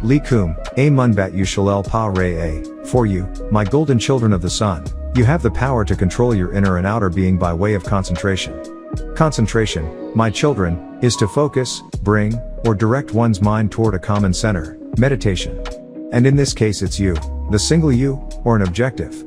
Likum, a munbat you shalel pa re a, for you, my golden children of the sun, you have the power to control your inner and outer being by way of concentration. Concentration, my children, is to focus, bring, or direct one's mind toward a common center, meditation. And in this case it's you, the single you, or an objective.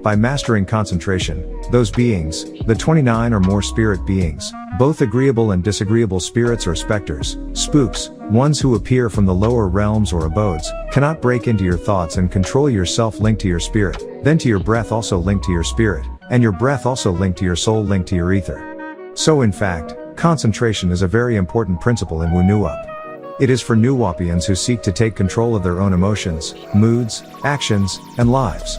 By mastering concentration, those beings, the 29 or more spirit beings, both agreeable and disagreeable spirits or specters, spooks, ones who appear from the lower realms or abodes, cannot break into your thoughts and control your self linked to your spirit, then to your breath also linked to your spirit, and your breath also linked to your soul linked to your ether. So in fact, concentration is a very important principle in Wunuwap. It is for Nuwapians who seek to take control of their own emotions, moods, actions, and lives.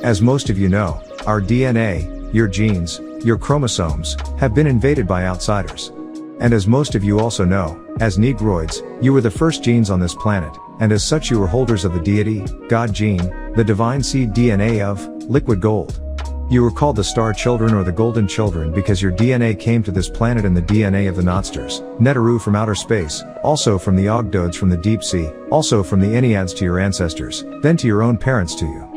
As most of you know, our DNA, your genes, your chromosomes, have been invaded by outsiders. And as most of you also know, as Negroids, you were the first genes on this planet, and as such you were holders of the deity, God gene, the divine seed DNA of, liquid gold. You were called the star children or the golden children because your DNA came to this planet in the DNA of the Notsters, Netaru from outer space, also from the Ogdoads from the deep sea, also from the Enneads to your ancestors, then to your own parents to you.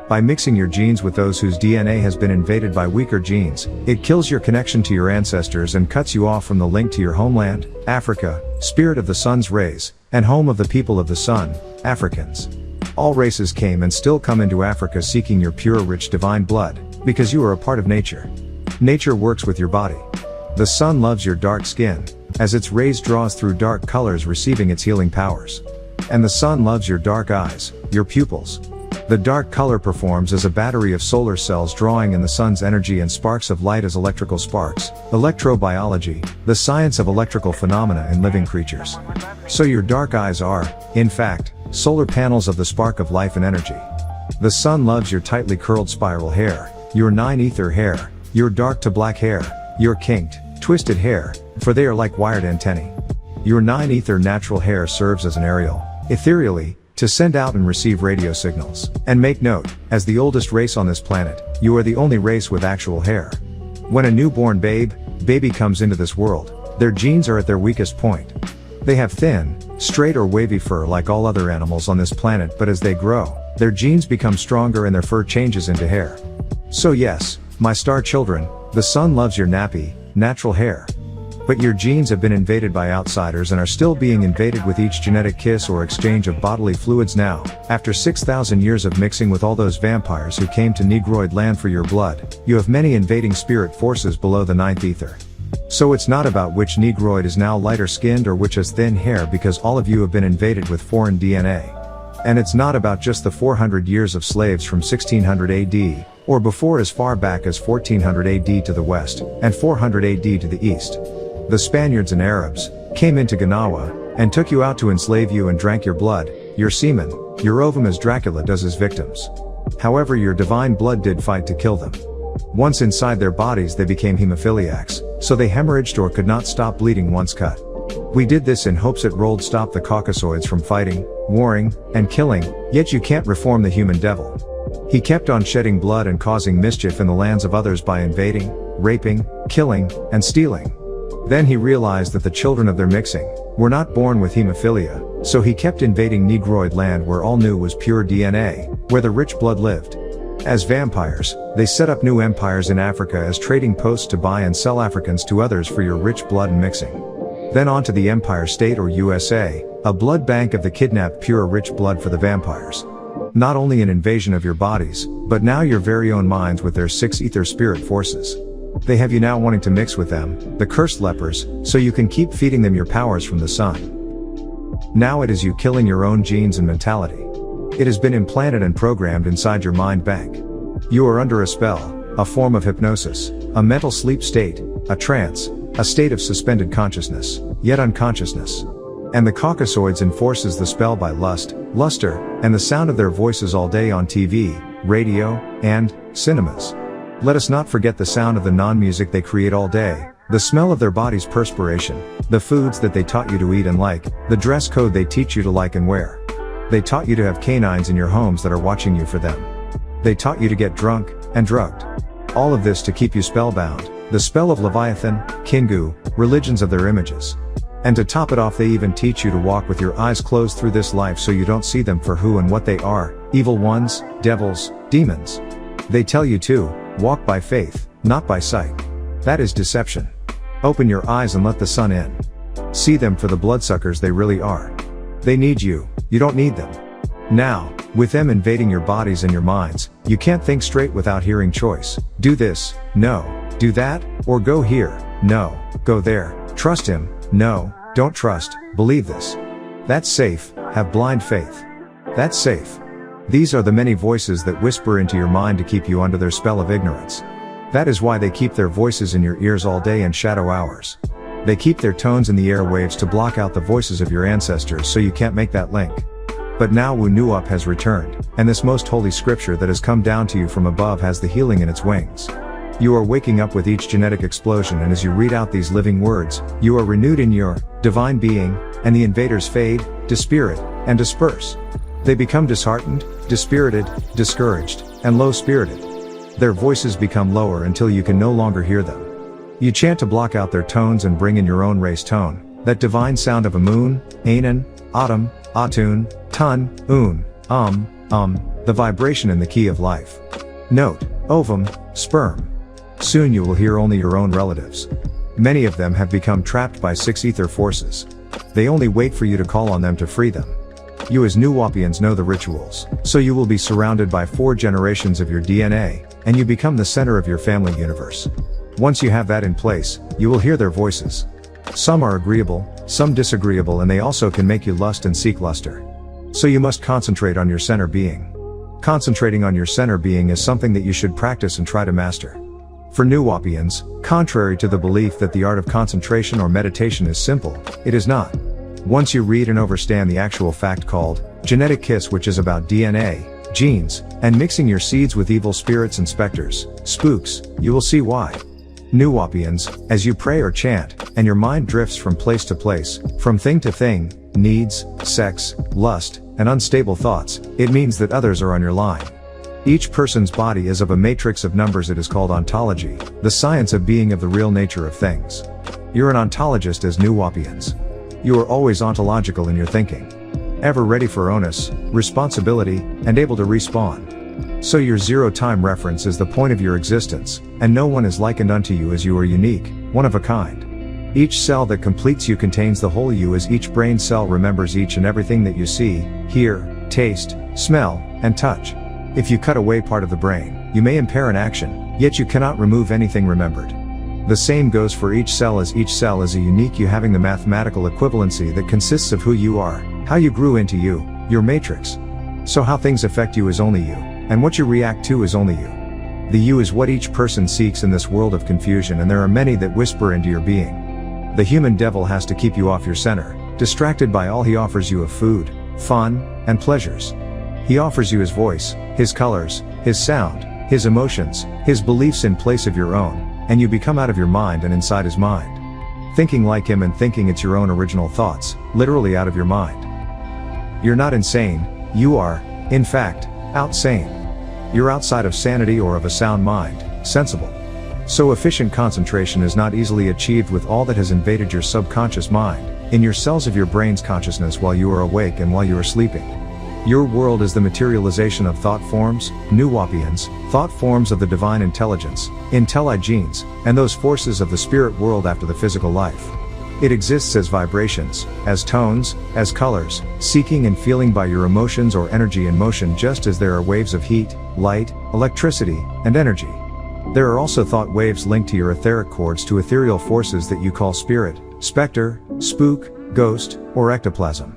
By mixing your genes with those whose DNA has been invaded by weaker genes, it kills your connection to your ancestors and cuts you off from the link to your homeland, Africa, spirit of the sun's rays, and home of the people of the sun, Africans. All races came and still come into Africa seeking your pure rich divine blood, because you are a part of nature. Nature works with your body. The sun loves your dark skin, as its rays draws through dark colors receiving its healing powers. And the sun loves your dark eyes, your pupils. The dark color performs as a battery of solar cells drawing in the sun's energy and sparks of light as electrical sparks, electrobiology, the science of electrical phenomena in living creatures. So your dark eyes are, in fact, solar panels of the spark of life and energy. The sun loves your tightly curled spiral hair, your 9 ether hair, your dark to black hair, your kinked, twisted hair, for they are like wired antennae. Your 9 ether natural hair serves as an aerial, ethereally, to send out and receive radio signals. And make note, as the oldest race on this planet, you are the only race with actual hair. When a newborn baby comes into this world, their genes are at their weakest point. They have thin, straight or wavy fur like all other animals on this planet, but as they grow, their genes become stronger and their fur changes into hair. So yes, my star children, the sun loves your nappy, natural hair. But your genes have been invaded by outsiders and are still being invaded with each genetic kiss or exchange of bodily fluids now, after 6,000 years of mixing with all those vampires who came to Negroid land for your blood, you have many invading spirit forces below the 9th ether. So it's not about which Negroid is now lighter skinned or which has thin hair because all of you have been invaded with foreign DNA. And it's not about just the 400 years of slaves from 1600 AD, or before as far back as 1400 AD to the west, and 400 AD to the east. The Spaniards and Arabs came into Ganawa, and took you out to enslave you and drank your blood, your semen, your ovum as Dracula does his victims. However, your divine blood did fight to kill them. Once inside their bodies they became hemophiliacs, so they hemorrhaged or could not stop bleeding once cut. We did this in hopes it rolled stop the Caucasoids from fighting, warring, and killing, yet you can't reform the human devil. He kept on shedding blood and causing mischief in the lands of others by invading, raping, killing, and stealing. Then he realized that the children of their mixing were not born with hemophilia, so he kept invading Negroid land where all new was pure DNA, where the rich blood lived. As vampires, they set up new empires in Africa as trading posts to buy and sell Africans to others for your rich blood and mixing. Then on to the Empire State or USA, a blood bank of the kidnapped pure rich blood for the vampires. Not only an invasion of your bodies, but now your very own minds with their 6 ether spirit forces. They have you now wanting to mix with them, the cursed lepers, so you can keep feeding them your powers from the sun. Now it is you killing your own genes and mentality. It has been implanted and programmed inside your mind bank. You are under a spell, a form of hypnosis, a mental sleep state, a trance, a state of suspended consciousness, yet unconsciousness. And the Caucasoids enforces the spell by lust, luster, and the sound of their voices all day on TV, radio, and cinemas. Let us not forget the sound of the non-music they create all day, the smell of their body's perspiration, the foods that they taught you to eat and like, the dress code they teach you to like and wear. They taught you to have canines in your homes that are watching you for them. They taught you to get drunk and drugged. All of this to keep you spellbound, the spell of Leviathan, Kingu, religions of their images. And to top it off, they even teach you to walk with your eyes closed through this life so you don't see them for who and what they are, evil ones, devils, demons. They tell you to walk by faith, not by sight. That is deception. Open your eyes and let the sun in. See them for the bloodsuckers they really are. They need you, you don't need them. Now, with them invading your bodies and your minds, you can't think straight without hearing choice. Do this, no. Do that, or go here, no. Go there. Trust him, no. Don't trust, believe this. That's safe, have blind faith. That's safe. These are the many voices that whisper into your mind to keep you under their spell of ignorance. That is why they keep their voices in your ears all day in shadow hours. They keep their tones in the airwaves to block out the voices of your ancestors so you can't make that link. But now Wu Nuop has returned, and this most holy scripture that has come down to you from above has the healing in its wings. You are waking up with each genetic explosion, and as you read out these living words, you are renewed in your divine being, and the invaders fade, dispirit, and disperse. They become disheartened, dispirited, discouraged, and low-spirited. Their voices become lower until you can no longer hear them. You chant to block out their tones and bring in your own race tone, that divine sound of Amun, Anan, Atum, Atun, Tun, the vibration in the key of life. Note, ovum, sperm. Soon you will hear only your own relatives. Many of them have become trapped by 6 ether forces. They only wait for you to call on them to free them. You as Nuwapians know the rituals, so you will be surrounded by 4 generations of your DNA, and you become the center of your family universe. Once you have that in place, you will hear their voices. Some are agreeable, some disagreeable, and they also can make you lust and seek luster. So you must concentrate on your center being. Concentrating on your center being is something that you should practice and try to master. For Nuwapians, contrary to the belief that the art of concentration or meditation is simple, it is not. Once you read and understand the actual fact called genetic kiss, which is about DNA, genes, and mixing your seeds with evil spirits and specters, spooks, you will see why. Nuwapians, as you pray or chant, and your mind drifts from place to place, from thing to thing, needs, sex, lust, and unstable thoughts, it means that others are on your line. Each person's body is of a matrix of numbers. It is called ontology, the science of being of the real nature of things. You're an ontologist as Nuwapians. You are always ontological in your thinking. Ever ready for onus, responsibility, and able to respawn. So your zero-time reference is the point of your existence, and no one is likened unto you as you are unique, one of a kind. Each cell that completes you contains the whole you, as each brain cell remembers each and everything that you see, hear, taste, smell, and touch. If you cut away part of the brain, you may impair an action, yet you cannot remove anything remembered. The same goes for each cell, as each cell is a unique you, having the mathematical equivalency that consists of who you are, how you grew into you, your matrix. So how things affect you is only you, and what you react to is only you. The you is what each person seeks in this world of confusion, and there are many that whisper into your being. The human devil has to keep you off your center, distracted by all he offers you of food, fun, and pleasures. He offers you his voice, his colors, his sound, his emotions, his beliefs in place of your own, and you become out of your mind and inside his mind. Thinking like him and thinking it's your own original thoughts, literally out of your mind. You're not insane, you are, in fact, outsane. You're outside of sanity or of a sound mind, sensible. So efficient concentration is not easily achieved with all that has invaded your subconscious mind, in your cells of your brain's consciousness while you are awake and while you are sleeping. Your world is the materialization of thought forms, Nuwapians, thought forms of the divine intelligence, intelligenes, and those forces of the spirit world after the physical life. It exists as vibrations, as tones, as colors, seeking and feeling by your emotions or energy in motion, just as there are waves of heat, light, electricity, and energy. There are also thought waves linked to your etheric cords to ethereal forces that you call spirit, specter, spook, ghost, or ectoplasm.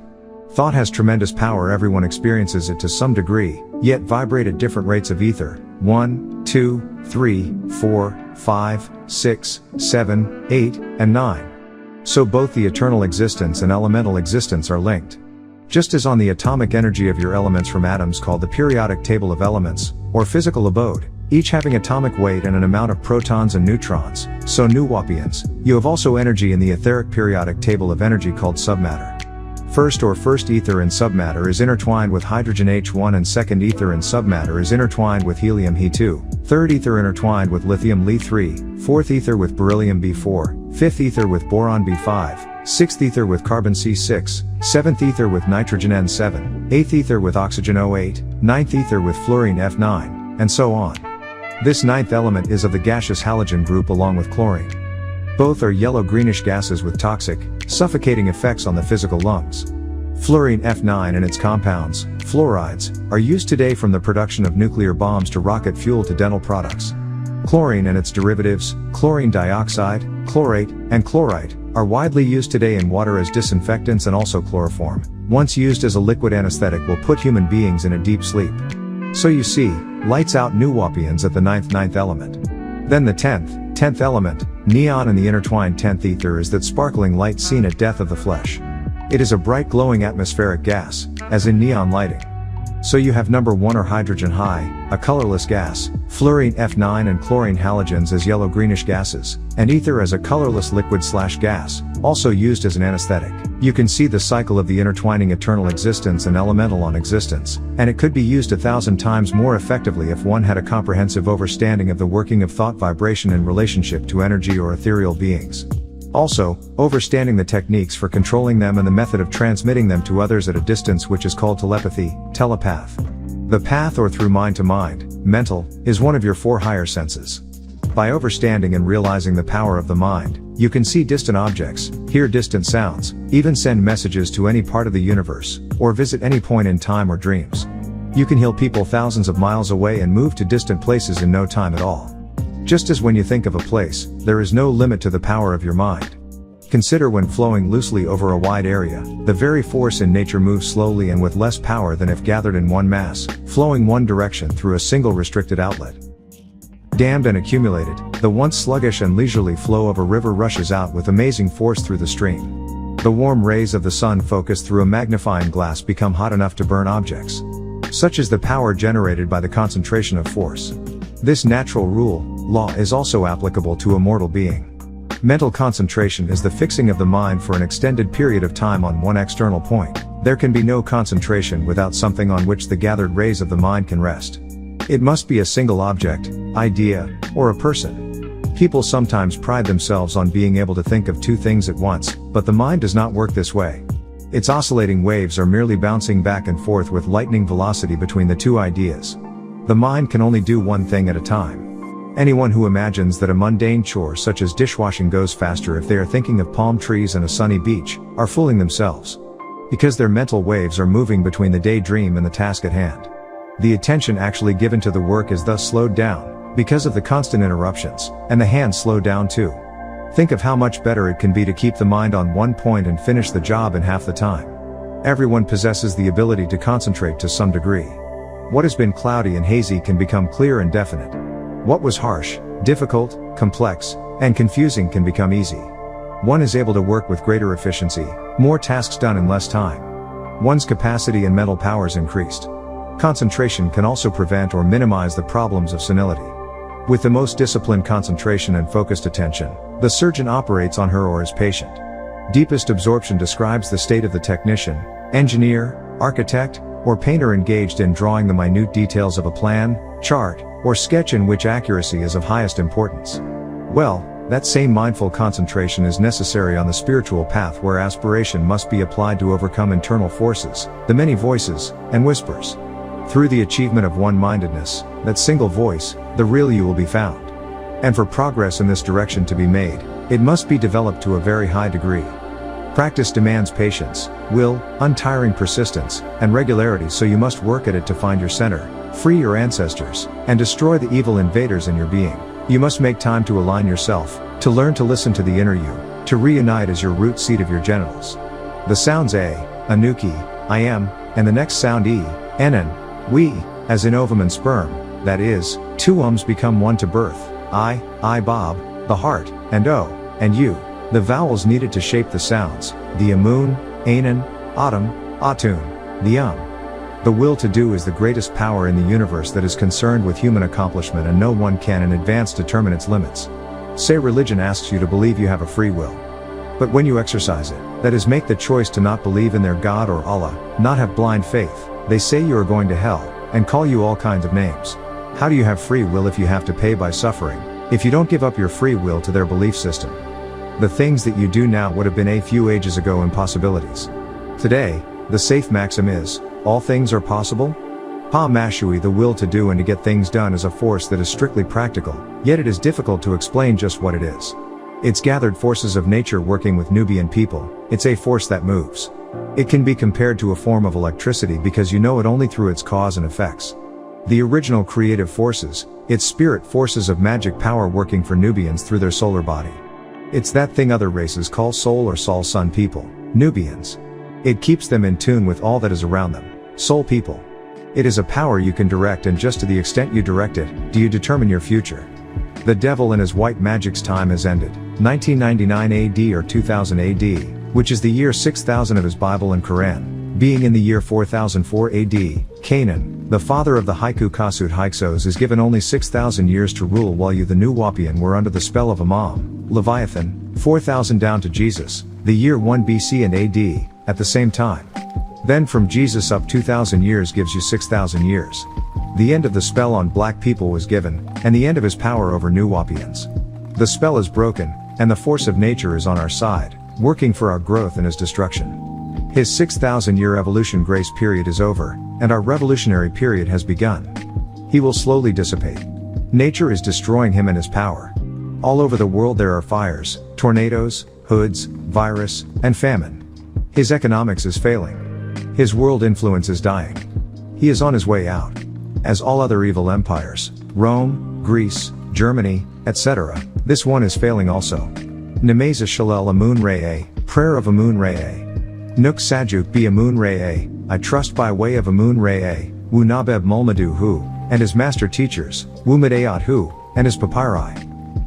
Thought has tremendous power. Everyone experiences it to some degree, yet vibrate at different rates of ether: 1, 2, 3, 4, 5, 6, 7, 8, and 9. So both the eternal existence and elemental existence are linked. Just as on the atomic energy of your elements from atoms called the periodic table of elements, or physical abode, each having atomic weight and an amount of protons and neutrons, so Nuwapians, you have also energy in the etheric periodic table of energy called submatter. First ether in submatter is intertwined with hydrogen H1, and second ether in submatter is intertwined with helium He2, third ether intertwined with lithium Li3, fourth ether with beryllium B4, fifth ether with boron B5, sixth ether with carbon C6, seventh ether with nitrogen N7, eighth ether with oxygen O8, ninth ether with fluorine F9, and so on. This ninth element is of the gaseous halogen group along with chlorine. Both are yellow-greenish gases with toxic, suffocating effects on the physical lungs. Fluorine F9 and its compounds, fluorides, are used today from the production of nuclear bombs to rocket fuel to dental products. Chlorine and its derivatives, chlorine dioxide, chlorate, and chlorite, are widely used today in water as disinfectants and also chloroform, once used as a liquid anesthetic, will put human beings in a deep sleep. So you see, lights out NWPUians at the ninth element. Then the tenth element, neon, and the intertwined 10th ether is that sparkling light seen at death of the flesh. It is a bright glowing atmospheric gas, as in neon lighting. So you have number 1 or hydrogen high, a colorless gas, fluorine F9 and chlorine halogens as yellow-greenish gases, and ether as a colorless liquid/gas, also used as an anesthetic. You can see the cycle of the intertwining eternal existence and elemental on-existence, and it could be used 1,000 times more effectively if one had a comprehensive understanding of the working of thought vibration in relationship to energy or ethereal beings. Also, understanding the techniques for controlling them and the method of transmitting them to others at a distance, which is called telepathy, telepath. The path, or through mind to mind, mental, is one of your 4 higher senses. By understanding and realizing the power of the mind, you can see distant objects, hear distant sounds, even send messages to any part of the universe, or visit any point in time or dreams. You can heal people thousands of miles away and move to distant places in no time at all. Just as when you think of a place, there is no limit to the power of your mind. Consider when flowing loosely over a wide area, the very force in nature moves slowly and with less power than if gathered in one mass, flowing one direction through a single restricted outlet. Dammed and accumulated, the once sluggish and leisurely flow of a river rushes out with amazing force through the stream. The warm rays of the sun focused through a magnifying glass become hot enough to burn objects. Such is the power generated by the concentration of force. This natural law is also applicable to a mortal being. Mental concentration is the fixing of the mind for an extended period of time on one external point. There can be no concentration without something on which the gathered rays of the mind can rest. It must be a single object, idea, or a person. People sometimes pride themselves on being able to think of 2 things at once, but the mind does not work this way. Its oscillating waves are merely bouncing back and forth with lightning velocity between the 2 ideas. The mind can only do one thing at a time. Anyone who imagines that a mundane chore such as dishwashing goes faster if they are thinking of palm trees and a sunny beach, are fooling themselves. Because their mental waves are moving between the daydream and the task at hand. The attention actually given to the work is thus slowed down, because of the constant interruptions, and the hands slow down too. Think of how much better it can be to keep the mind on one point and finish the job in half the time. Everyone possesses the ability to concentrate to some degree. What has been cloudy and hazy can become clear and definite. What was harsh, difficult, complex, and confusing can become easy. One is able to work with greater efficiency, more tasks done in less time. One's capacity and mental powers increased. Concentration can also prevent or minimize the problems of senility. With the most disciplined concentration and focused attention, the surgeon operates on her or his patient. Deepest absorption describes the state of the technician, engineer, architect, or painter engaged in drawing the minute details of a plan, chart, or sketch in which accuracy is of highest importance. Well, that same mindful concentration is necessary on the spiritual path, where aspiration must be applied to overcome internal forces, the many voices, and whispers. Through the achievement of one-mindedness, that single voice, the real you will be found. And for progress in this direction to be made, it must be developed to a very high degree. Practice demands patience, will, untiring persistence, and regularity, so you must work at it to find your center, free your ancestors, and destroy the evil invaders in your being. You must make time to align yourself, to learn to listen to the inner you, to reunite as your root seat of your genitals. The sounds A, Anuki, I am, and the next sound E, Enon, we, as in ovum and sperm, that is, 2 ums become one to birth, I, Bob, the heart, and O, and you, the vowels needed to shape the sounds, the Amun, Anon, Autumn, Atun, the The will to do is the greatest power in the universe that is concerned with human accomplishment, and no one can in advance determine its limits. Say religion asks you to believe you have a free will. But when you exercise it, That is, make the choice to not believe in their God or Allah, not have blind faith. They say you are going to hell, and call you all kinds of names. How do you have free will if you have to pay by suffering, if you don't give up your free will to their belief system? The things that you do now would have been a few ages ago impossibilities. Today, the safe maxim is, all things are possible? Pa Mashui, the will to do and to get things done is a force that is strictly practical, yet it is difficult to explain just what it is. It's gathered forces of nature working with Nubian people, it's a force that moves. It can be compared to a form of electricity because you know it only through its cause and effects. The original creative forces, its spirit forces of magic power working for Nubians through their solar body. It's that thing other races call soul or Sol Sun people, Nubians. It keeps them in tune with all that is around them, soul people. It is a power you can direct, and just to the extent you direct it, do you determine your future. The devil and his white magic's time has ended. 1999 AD or 2000 AD, which is the year 6000 of his Bible and Quran, being in the year 4004 AD, Canaan, the father of the Haiku Kasut Hyksos, is given only 6,000 years to rule, while you the NWPU were under the spell of Imam, Leviathan, 4,000 down to Jesus, the year 1 BC and AD, at the same time. Then from Jesus up 2,000 years gives you 6,000 years. The end of the spell on black people was given, and the end of his power over NWPUians. The spell is broken, and the force of nature is on our side, working for our growth and his destruction. His 6,000-year evolution grace period is over, and our revolutionary period has begun. He will slowly dissipate. Nature is destroying him and his power. All over the world there are fires, tornadoes, hoods, virus, and famine. His economics is failing. His world influence is dying. He is on his way out. As all other evil empires, Rome, Greece, Germany, etc., this one is failing also. Nemeza Shalel Amun Re, prayer of Amun Re. Nuk Sajuk be Amun Re, I trust by way of Amun Re, Wu Nabeb Mulmadu Hu, and his master teachers, Wu Madayat Hu, and his papyri.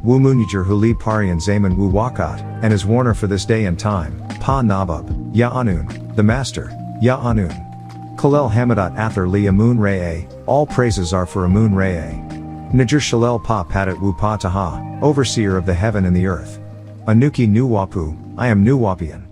Wu Munijer Huli Parian Zaman Wu Wakat, and his warner for this day and time, Pa Nabab, Ya Anun, the master, Ya Anun. Kalel Hamadat Ather Li Amun Re, all praises are for Amun Re. Najer Shalel Pa Padat Wu Pa Taha, overseer of the heaven and the earth. Anuki Nuwapu, I am Nuwapian.